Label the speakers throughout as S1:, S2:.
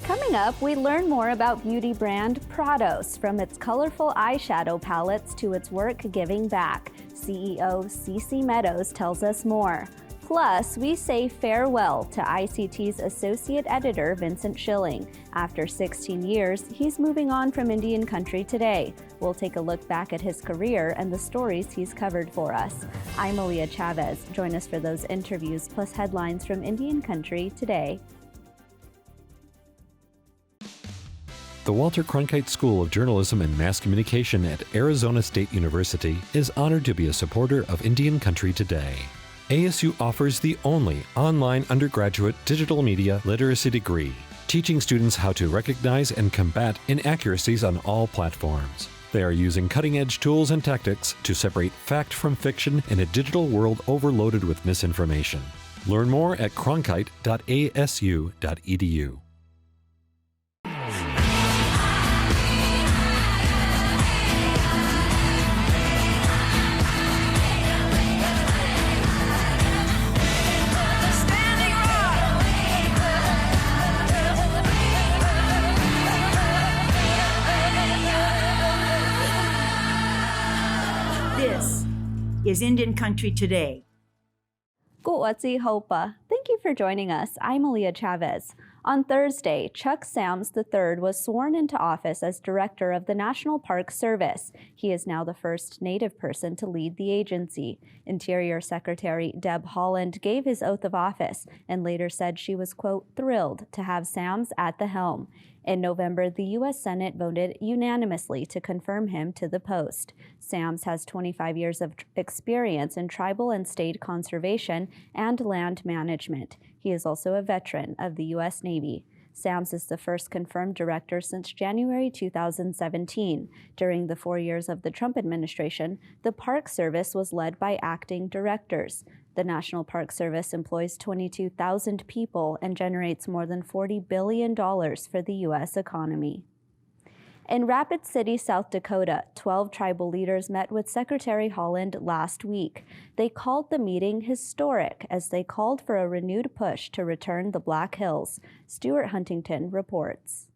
S1: Coming up, we learn more about beauty brand Prados, from its colorful eyeshadow palettes to its work giving back. CEO Cece Meadows tells us more. Plus, we say farewell to ICT's associate editor Vincent Schilling. After 16 years, he's moving on from Indian Country Today. We'll take a look back at his career and the stories he's covered for us. I'm Malia Chavez. Join us for those interviews plus headlines from Indian Country Today.
S2: The Walter Cronkite School of Journalism and Mass Communication at Arizona State University is honored to be a supporter of Indian Country Today. ASU offers the only online undergraduate digital media literacy degree, teaching students how to recognize and combat inaccuracies on all platforms. They are using cutting-edge tools and tactics to separate fact from fiction in a digital world overloaded with misinformation. Learn more at cronkite.asu.edu.
S3: This is Indian Country Today.
S1: Guwatsi Hopa. Thank you for joining us. I'm Malia Chavez. On Thursday, Chuck Sams III was sworn into office as director of the National Park Service. He is now the first Native person to lead the agency. Interior Secretary Deb Haaland gave his oath of office and later said she was, quote, thrilled to have Sams at the helm. In November, the U.S. Senate voted unanimously to confirm him to the post. Sams has 25 years of experience in tribal and state conservation and land management. He is also a veteran of the U.S. Navy. Sams is the first confirmed director since January 2017. During the 4 years of the Trump administration, the Park Service was led by acting directors. The National Park Service employs 22,000 people and generates more than $40 billion for the U.S. economy. In Rapid City, South Dakota, 12 tribal leaders met with Secretary Haaland last week. They called the meeting historic as they called for a renewed push to return the Black Hills. Stuart Huntington reports.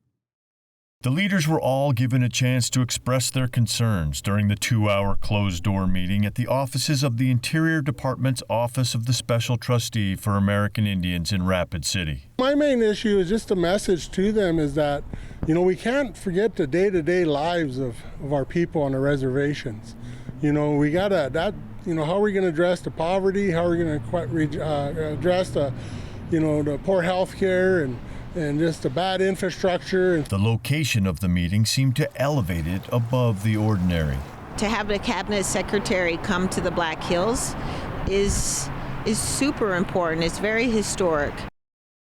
S4: The leaders were all given a chance to express their concerns during the 2-hour closed-door meeting at the offices of the Interior Department's Office of the Special Trustee for American Indians in Rapid City.
S5: My main issue is just a message to them is that, we can't forget the day-to-day lives of our people on the reservations. We gotta, how are we gonna address the poverty? How are we gonna address the poor health care and just the bad infrastructure.
S4: The location of the meeting seemed to elevate it above the ordinary.
S6: To have the cabinet secretary come to the Black Hills is super important. It's very historic.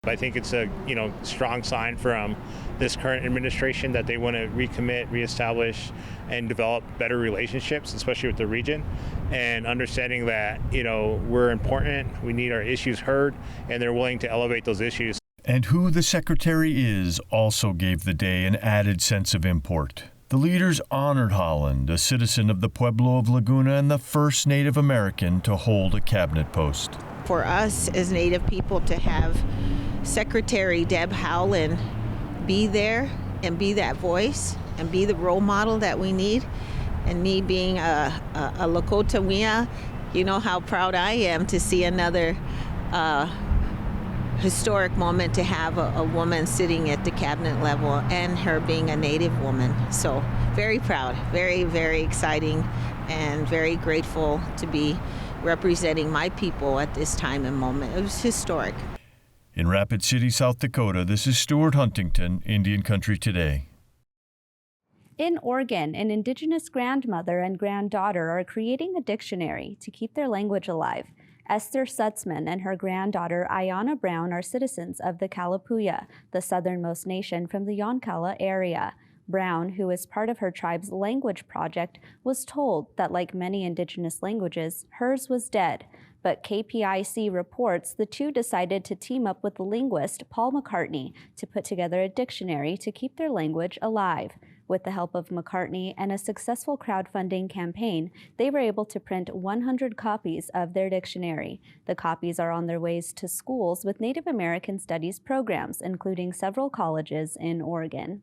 S7: I think it's a strong sign from this current administration that they want to recommit, reestablish, and develop better relationships, especially with the region, and understanding that we're important, we need our issues heard, and they're willing to elevate those issues.
S4: And who the secretary is also gave the day an added sense of import. The leaders honored Haaland, a citizen of the Pueblo of Laguna and the first Native American to hold a cabinet post.
S6: For us as Native people to have Secretary Deb Haaland be there and be that voice and be the role model that we need, and me being a Lakota Wia, how proud I am to see another historic moment to have a woman sitting at the cabinet level and her being a Native woman. So very proud, very, very exciting, and very grateful to be representing my people at this time and moment. It was historic.
S4: In Rapid City, South Dakota, this is Stuart Huntington, Indian Country Today.
S1: In Oregon, an Indigenous grandmother and granddaughter are creating a dictionary to keep their language alive. Esther Sutzman and her granddaughter Ayana Brown are citizens of the Kalapuya, the southernmost nation from the Yoncalla area. Brown, who is part of her tribe's language project, was told that, like many Indigenous languages, hers was dead. but KPIC reports the two decided to team up with the linguist Paul McCartney to put together a dictionary to keep their language alive. With the help of McCartney and a successful crowdfunding campaign, they were able to print 100 copies of their dictionary. The copies are on their ways to schools with Native American studies programs, including several colleges in Oregon.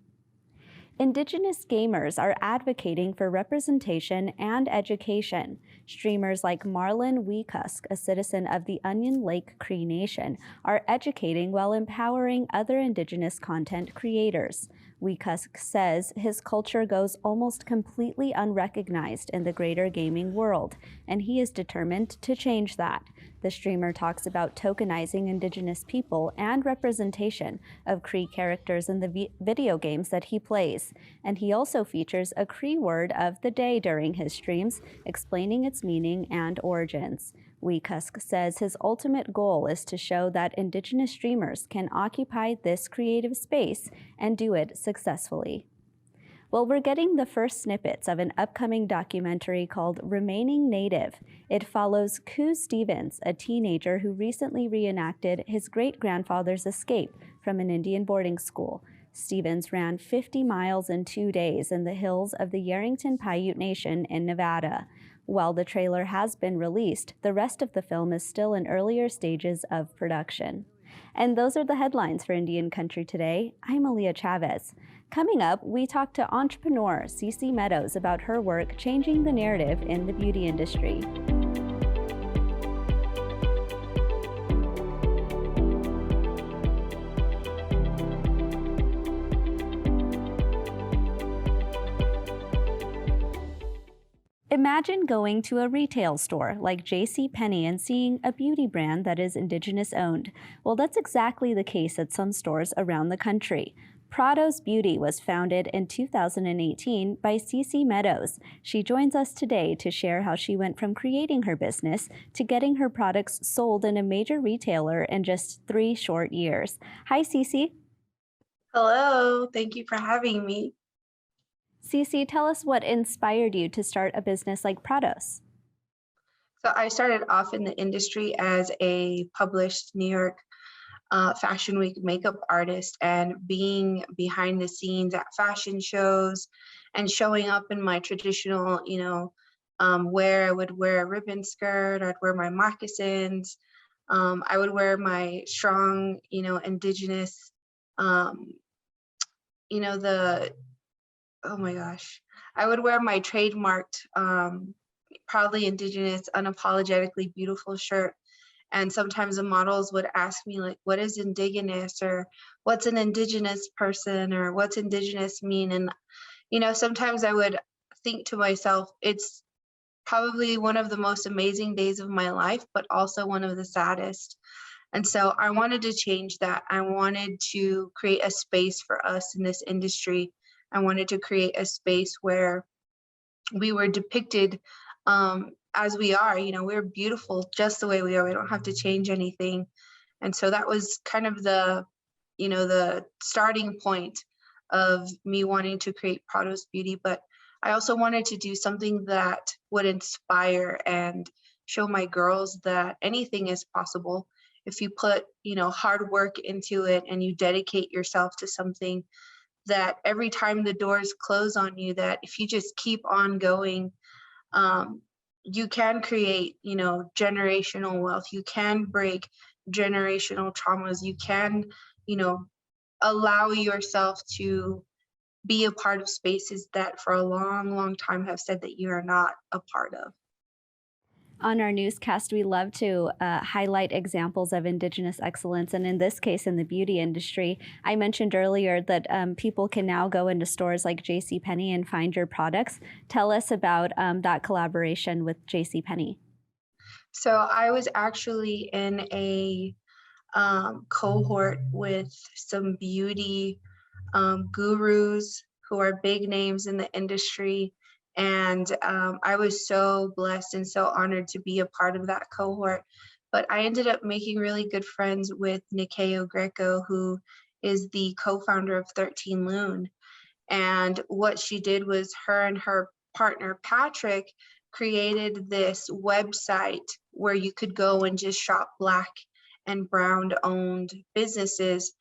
S1: Indigenous gamers are advocating for representation and education. Streamers like Marlon Weekusk, a citizen of the Onion Lake Cree Nation, are educating while empowering other Indigenous content creators. Weekusk says his culture goes almost completely unrecognized in the greater gaming world, and he is determined to change that. The streamer talks about tokenizing Indigenous people and representation of Cree characters in the video games that he plays. And he also features a Cree word of the day during his streams, explaining its meaning and origins. Weekusk says his ultimate goal is to show that Indigenous streamers can occupy this creative space and do it successfully. Well, we're getting the first snippets of an upcoming documentary called Remaining Native. It follows Koo Stevens, a teenager who recently reenacted his great-grandfather's escape from an Indian boarding school. Stevens ran 50 miles in 2 days in the hills of the Yarrington Paiute Nation in Nevada. While the trailer has been released, the rest of the film is still in earlier stages of production. And those are the headlines for Indian Country Today. I'm Aaliyah Chavez. Coming up, we talk to entrepreneur Cece Meadows about her work changing the narrative in the beauty industry. Imagine going to a retail store like JCPenney and seeing a beauty brand that is Indigenous owned. Well, that's exactly the case at some stores around the country. Prados Beauty was founded in 2018 by Cece Meadows. She joins us today to share how she went from creating her business to getting her products sold in a major retailer in just 3 short years. Hi, Cece.
S8: Hello, thank you for having me.
S1: Cece, tell us what inspired you to start a business like Prados.
S8: So I started off in the industry as a published New York Fashion Week makeup artist, and being behind the scenes at fashion shows and showing up in my traditional, where I would wear a ribbon skirt, I'd wear my moccasins, I would wear my strong, Indigenous, I would wear my trademarked, proudly Indigenous, unapologetically beautiful shirt. And sometimes the models would ask me, like, what is Indigenous, or what's an Indigenous person, or what's Indigenous mean? And, sometimes I would think to myself, it's probably one of the most amazing days of my life, but also one of the saddest. And so I wanted to change that. I wanted to create a space for us in this industry. I wanted to create a space where we were depicted as we are. We're beautiful just the way we are. We don't have to change anything. And so that was kind of the starting point of me wanting to create Prados Beauty. But I also wanted to do something that would inspire and show my girls that anything is possible if you put, hard work into it and you dedicate yourself to something. That every time the doors close on you, that if you just keep on going, you can create, generational wealth. You can break generational traumas. You can, allow yourself to be a part of spaces that for a long, long time have said that you are not a part of.
S1: On our newscast, we love to highlight examples of Indigenous excellence, and in this case, in the beauty industry. I mentioned earlier that people can now go into stores like JCPenney and find your products. Tell us about that collaboration with JCPenney.
S8: So I was actually in a cohort with some beauty gurus who are big names in the industry. And I was so blessed and so honored to be a part of that cohort. But I ended up making really good friends with Nikeo Greco, who is the co-founder of 13 Loon. And what she did was, her and her partner, Patrick, created this website where you could go and just shop Black and brown owned businesses.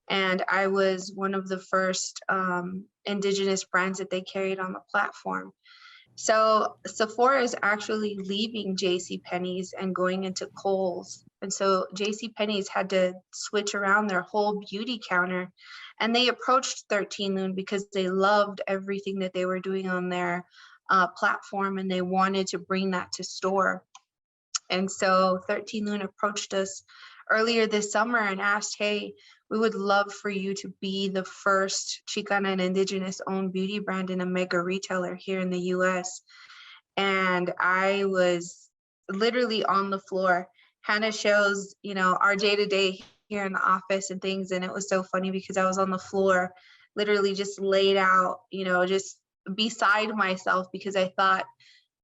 S8: And I was one of the first Indigenous brands that they carried on the platform. So Sephora is actually leaving JCPenney's and going into Kohl's. And so JCPenney's had to switch around their whole beauty counter, and they approached 13 Loon because they loved everything that they were doing on their platform, and they wanted to bring that to store. And so 13 Loon approached us earlier this summer and asked, hey, we would love for you to be the first Chicana and Indigenous owned beauty brand in a mega retailer here in the US. And I was literally on the floor. Hannah shows, our day-to-day here in the office and things. And it was so funny because I was on the floor, literally just laid out, just beside myself, because I thought,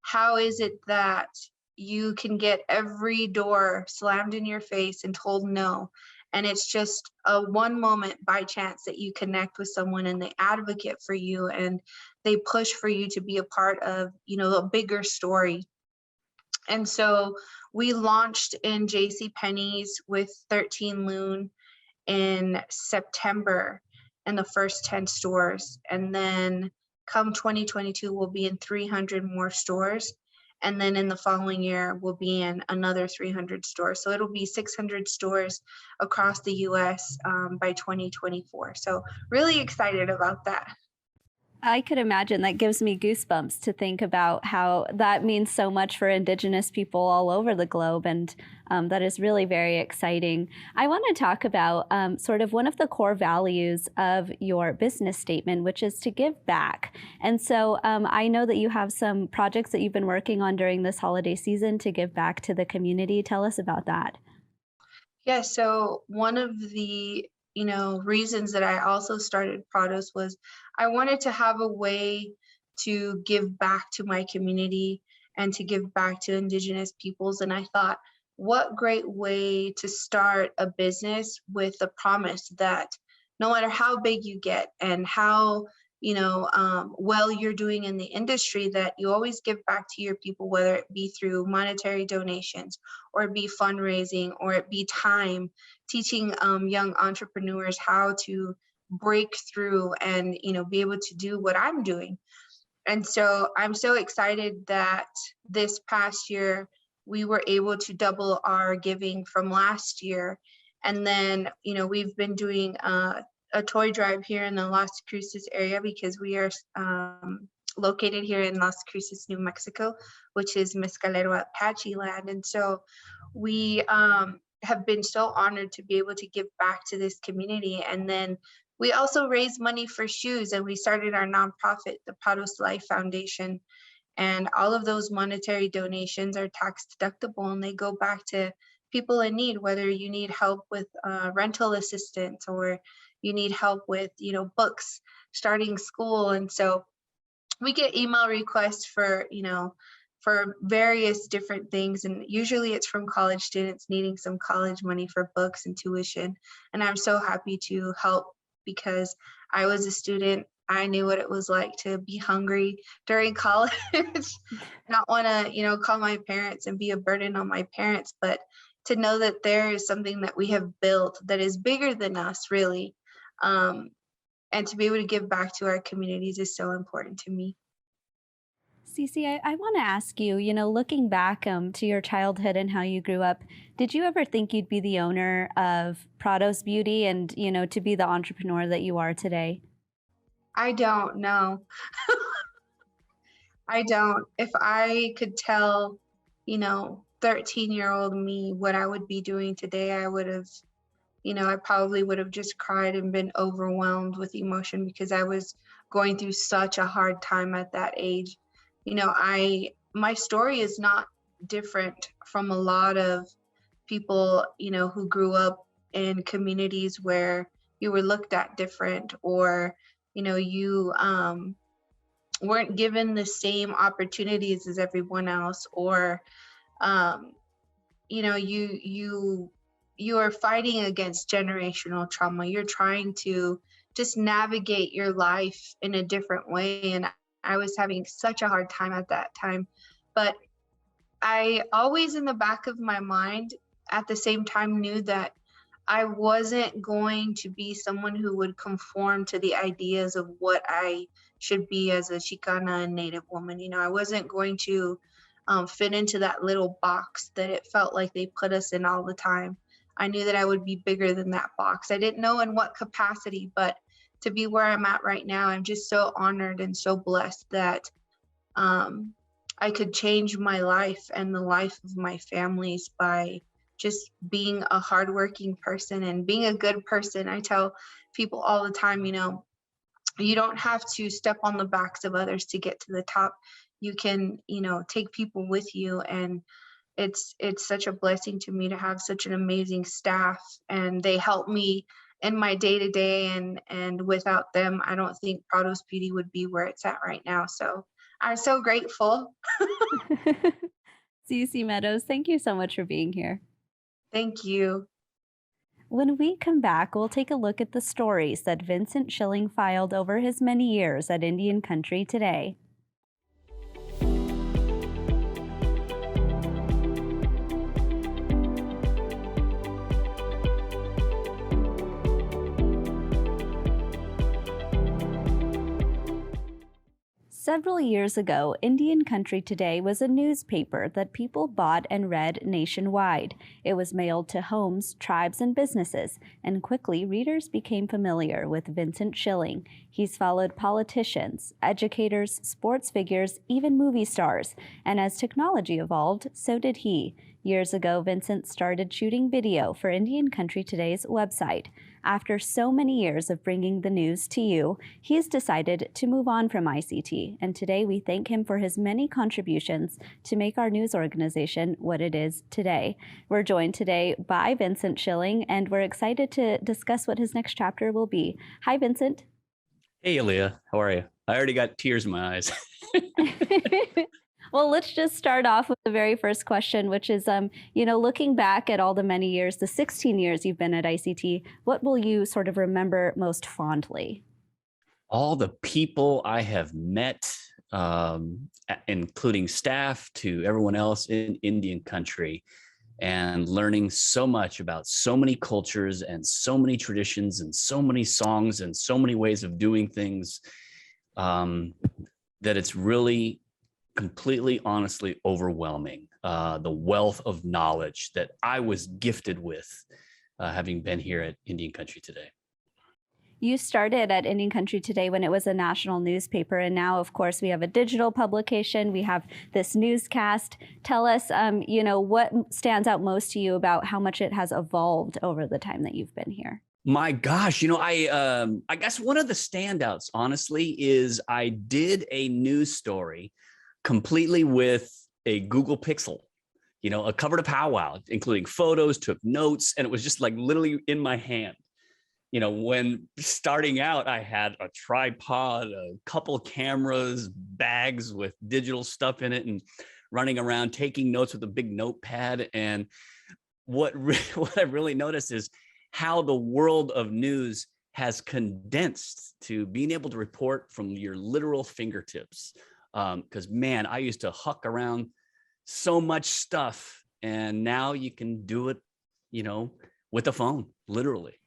S8: how is it that you can get every door slammed in your face and told no? And it's just a one moment by chance that you connect with someone and they advocate for you and they push for you to be a part of, a bigger story. And so we launched in JCPenney's with 13 Loon in September in the first 10 stores. And then come 2022, we'll be in 300 more stores. And then in the following year, we'll be in another 300 stores. So it'll be 600 stores across the US by 2024. So really excited about that.
S1: I could imagine. That gives me goosebumps to think about how that means so much for Indigenous people all over the globe. And that is really very exciting. I want to talk about sort of one of the core values of your business statement, which is to give back. And so I know that you have some projects that you've been working on during this holiday season to give back to the community. Tell us about that.
S8: Yeah, so one of the reasons that I also started Prados was I wanted to have a way to give back to my community and to give back to Indigenous peoples. And I thought, what great way to start a business with the promise that no matter how big you get and how well you're doing in the industry, that you always give back to your people, whether it be through monetary donations or it be fundraising or it be time, teaching young entrepreneurs how to break through and be able to do what I'm doing. And so I'm so excited that this past year we were able to double our giving from last year. And then we've been doing a toy drive here in the Las Cruces area because we are located here in Las Cruces, New Mexico, which is Mescalero Apache land. And so we have been so honored to be able to give back to this community. And then we also raise money for shoes, and we started our nonprofit, the Prados Life Foundation. And all of those monetary donations are tax deductible, and they go back to people in need, whether you need help with rental assistance or you need help with, books, starting school. And so we get email requests for various different things. And usually it's from college students needing some college money for books and tuition. And I'm so happy to help because I was a student. I knew what it was like to be hungry during college, not want to, call my parents and be a burden on my parents, but to know that there is something that we have built that is bigger than us, really. And to be able to give back to our communities is so important to me.
S1: Cece, I want to ask you, looking back to your childhood and how you grew up, did you ever think you'd be the owner of Prados Beauty and, to be the entrepreneur that you are today?
S8: I don't know. I don't. If I could tell, 13-year-old me what I would be doing today, I would have, I probably would have just cried and been overwhelmed with emotion because I was going through such a hard time at that age. My story is not different from a lot of people, who grew up in communities where you were looked at different, or, you weren't given the same opportunities as everyone else, or, you are fighting against generational trauma. You're trying to just navigate your life in a different way. And I was having such a hard time at that time. But I always in the back of my mind at the same time knew that I wasn't going to be someone who would conform to the ideas of what I should be as a Chicana and Native woman. You know, I wasn't going to fit into that little box that it felt like they put us in all the time. I knew that I would be bigger than that box. I didn't know in what capacity, but to be where I'm at right now, I'm just so honored and so blessed that I could change my life and the life of my families by just being a hardworking person and being a good person. I tell people all the time, you know, you don't have to step on the backs of others to get to the top. You can, you know, take people with you. And it's such a blessing to me to have such an amazing staff, and they help me in my day-to-day, and without them, I don't think Prados Beauty would be where it's at right now. So I'm so grateful.
S1: Cece Meadows, thank you so much for being here.
S8: Thank you.
S1: When we come back, we'll take a look at the stories that Vincent Schilling filed over his many years at Indian Country Today. Several years ago, Indian Country Today was a newspaper that people bought and read nationwide. It was mailed to homes, tribes, and businesses, and quickly readers became familiar with Vincent Schilling. He's followed politicians, educators, sports figures, even movie stars, and as technology evolved, so did he. Years ago, Vincent started shooting video for Indian Country Today's website. After so many years of bringing the news to you, he's decided to move on from ICT, and today we thank him for his many contributions to make our news organization what it is today. We're joined today by Vincent Schilling, and we're excited to discuss what his next chapter will be. Hi, Vincent.
S9: Hey, Aaliyah. How are you? I already got tears in my eyes.
S1: Well, let's just start off with the very first question, which is, looking back at all the many years, the 16 years you've been at ICT, what will you sort of remember most fondly?
S9: All the people I have met, including staff to everyone else in Indian Country, and learning so much about so many cultures and so many traditions and so many songs and so many ways of doing things, that it's really completely, honestly overwhelming, the wealth of knowledge that I was gifted with, having been here at Indian Country Today.
S1: You started at Indian Country Today when it was a national newspaper, and now, of course, we have a digital publication. We have this newscast. Tell us, what stands out most to you about how much it has evolved over the time that you've been here?
S9: My gosh, I guess one of the standouts, honestly, is I did a news story completely with a Google Pixel, a cover to powwow, including photos, took notes, and it was just like literally in my hand. When starting out, I had a tripod, a couple cameras, bags with digital stuff in it, and running around taking notes with a big notepad. And what I really noticed is how the world of news has condensed to being able to report from your literal fingertips. Because man, I used to huck around so much stuff, and now you can do it, with a phone, literally.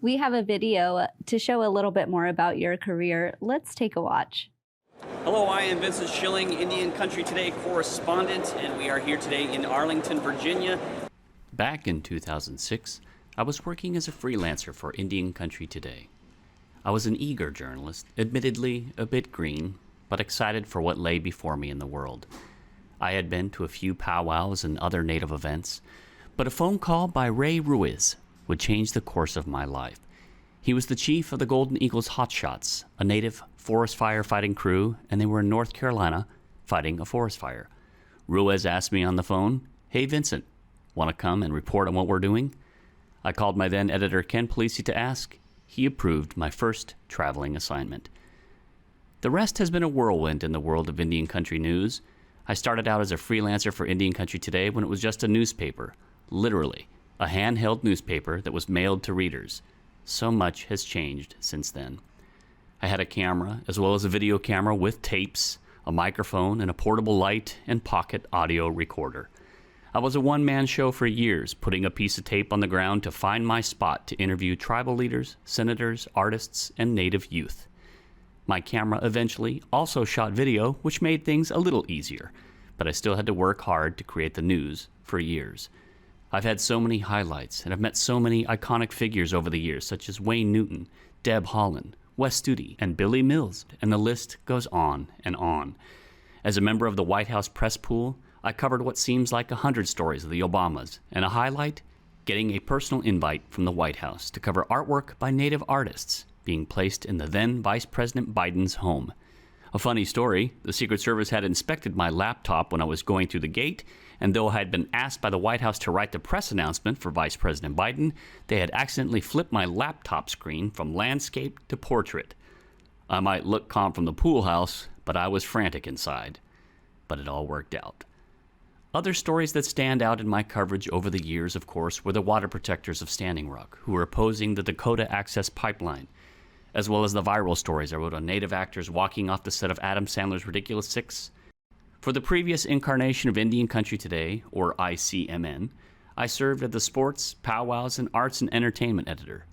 S1: We have a video to show a little bit more about your career. Let's take a watch.
S10: Hello, I am Vincent Schilling, Indian Country Today correspondent, and we are here today in Arlington, Virginia.
S9: Back in 2006, I was working as a freelancer for Indian Country Today. I was an eager journalist, admittedly a bit green, but excited for what lay before me in the world. I had been to a few powwows and other Native events, but a phone call by Ray Ruiz would change the course of my life. He was the chief of the Golden Eagles Hotshots, a Native forest fire fighting crew, and they were in North Carolina fighting a forest fire. Ruiz asked me on the phone, "Hey Vincent, want to come and report on what we're doing?" I called my then editor Ken Polisi to ask. He approved my first traveling assignment. The rest has been a whirlwind in the world of Indian Country news. I started out as a freelancer for Indian Country Today when it was just a newspaper, literally, a handheld newspaper that was mailed to readers. So much has changed since then. I had a camera, as well as a video camera with tapes, a microphone, and a portable light and pocket audio recorder. I was a one-man show for years, putting a piece of tape on the ground to find my spot to interview tribal leaders, senators, artists, and Native youth. My camera eventually also shot video, which made things a little easier, but I still had to work hard to create the news for years. I've had so many highlights, and I've met so many iconic figures over the years, such as Wayne Newton, Deb Haaland, Wes Studi, and Billy Mills, and the list goes on and on. As a member of the White House press pool, I covered what seems like 100 stories of the Obamas, and a highlight, getting a personal invite from the White House to cover artwork by Native artists being placed in the then Vice President Biden's home. A funny story, the Secret Service had inspected my laptop when I was going through the gate, and though I had been asked by the White House to write the press announcement for Vice President Biden, they had accidentally flipped my laptop screen from landscape to portrait. I might look calm from the pool house, but I was frantic inside. But it all worked out. Other stories that stand out in my coverage over the years, of course, were the water protectors of Standing Rock, who were opposing the Dakota Access Pipeline, as well as the viral stories I wrote on Native actors walking off the set of Adam Sandler's Ridiculous Six. For the previous incarnation of Indian Country Today, or ICMN, I served as the sports, powwows, and arts and entertainment editor.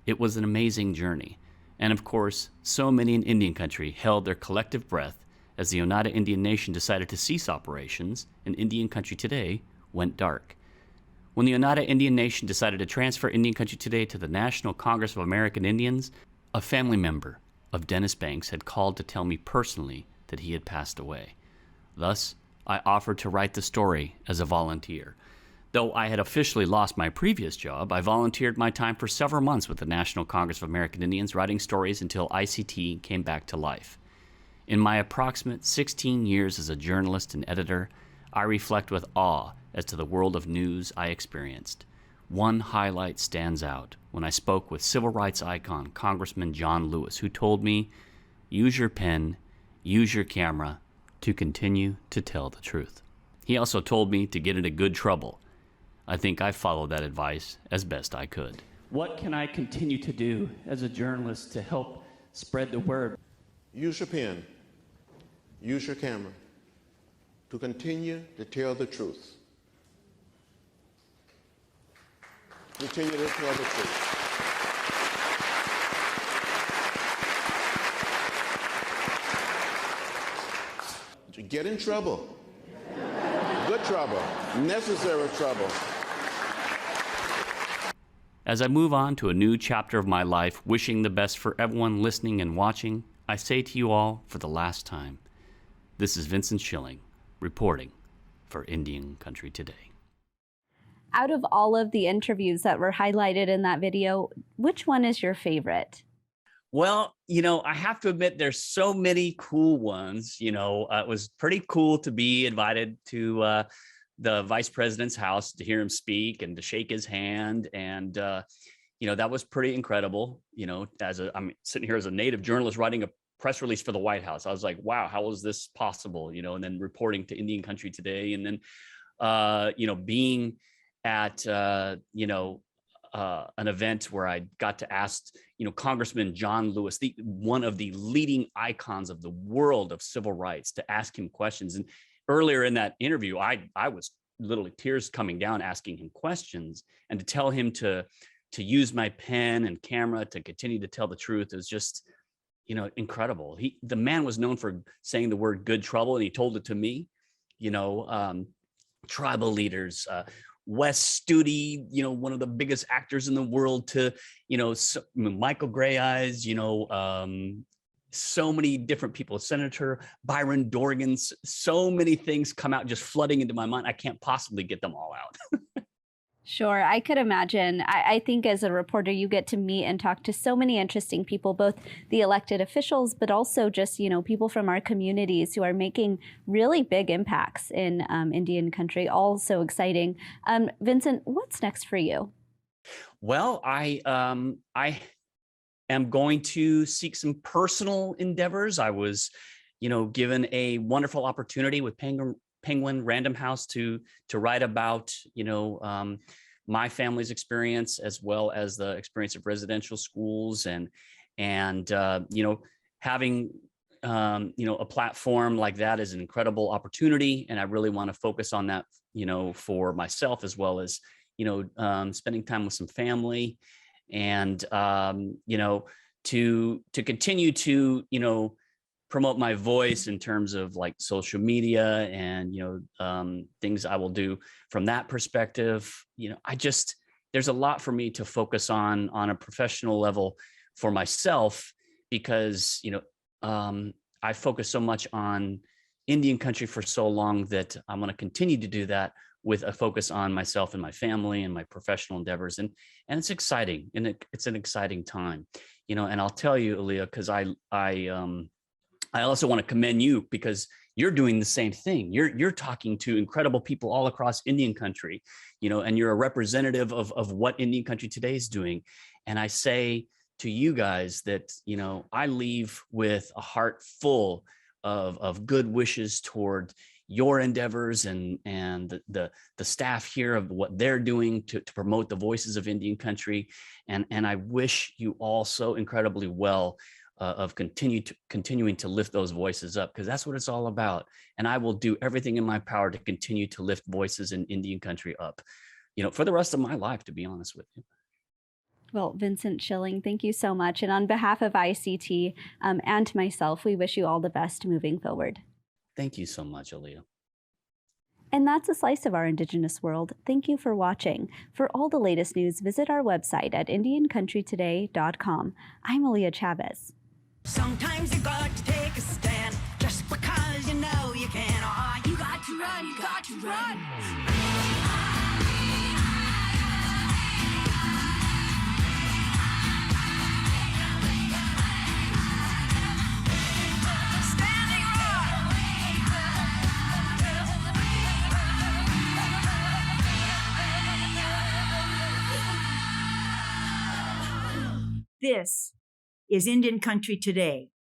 S9: It was an amazing journey, and of course, so many in Indian Country held their collective breath as the Oneida Indian Nation decided to cease operations and Indian Country Today went dark. When the Oneida Indian Nation decided to transfer Indian Country Today to the National Congress of American Indians, a family member of Dennis Banks had called to tell me personally that he had passed away. Thus, I offered to write the story as a volunteer. Though I had officially lost my previous job, I volunteered my time for several months with the National Congress of American Indians, writing stories until ICT came back to life. In my approximate 16 years as a journalist and editor, I reflect with awe as to the world of news I experienced. One highlight stands out when I spoke with civil rights icon Congressman John Lewis, who told me, "Use your pen, use your camera, to continue to tell the truth." He also told me to get into good trouble. I think I followed that advice as best I could.
S10: What can I continue to do as a journalist to help spread the word?
S11: Use your pen, use your camera, to continue to tell the truth. Continue to tell the truth. Get in trouble. Good trouble. Necessary trouble.
S9: As I move on to a new chapter of my life, wishing the best for everyone listening and watching, I say to you all for the last time, this is Vincent Schilling, reporting for Indian Country Today.
S1: Out of all of the interviews that were highlighted in that video, which one is your favorite?
S10: Well, I have to admit there's so many cool ones. It was pretty cool to be invited to the vice president's house to hear him speak and to shake his hand. And, that was pretty incredible. I'm sitting here as a Native journalist writing a press release for the White House. I was like, wow, how is this possible? And then reporting to Indian Country Today. And then, being at, an event where I got to ask, Congressman John Lewis, one of the leading icons of the world of civil rights, to ask him questions. And earlier in that interview, I was literally tears coming down asking him questions, and to tell him to use my pen and camera to continue to tell the truth is just, incredible. The man was known for saying the word good trouble, and he told it to me. Tribal leaders, Wes Studi, one of the biggest actors in the world, to, Michael Gray Eyes, so many different people, Senator Byron Dorgan, so many things come out just flooding into my mind. I can't possibly get them all out.
S1: Sure, I could imagine. I think as a reporter, you get to meet and talk to so many interesting people, both the elected officials, but also just, people from our communities who are making really big impacts in Indian Country. All so exciting. Vincent, what's next for you?
S10: Well, I am going to seek some personal endeavors. I was, given a wonderful opportunity with Penguin Random House to write about, my family's experience, as well as the experience of residential schools, and having a platform like that is an incredible opportunity, and I really want to focus on that, for myself, as well as, spending time with some family, and to continue to promote my voice in terms of like social media and things I will do from that perspective. There's a lot for me to focus on a professional level for myself, because I focused so much on Indian country for so long that I'm going to continue to do that with a focus on myself and my family and my professional endeavors. And it's exciting, and it's an exciting time, and I'll tell you, Aaliyah, because I also want to commend you, because you're doing the same thing. You're talking to incredible people all across Indian country, and you're a representative of what Indian country today is doing. And I say to you guys that, I leave with a heart full of good wishes toward your endeavors and the staff here of what they're doing to promote the voices of Indian country. And I wish you all so incredibly well of continuing to lift those voices up, because that's what it's all about. And I will do everything in my power to continue to lift voices in Indian country up, for the rest of my life, to be honest with you.
S1: Well, Vincent Schilling, thank you so much. And on behalf of ICT and myself, we wish you all the best moving forward.
S10: Thank you so much, Aaliyah.
S1: And that's a slice of our Indigenous world. Thank you for watching. For all the latest news, visit our website at IndianCountryToday.com. I'm Aaliyah Chavez.
S3: Sometimes you got to take a stand just because you know you can. Oh, you got to run, you got to run. This is Indian Country Today.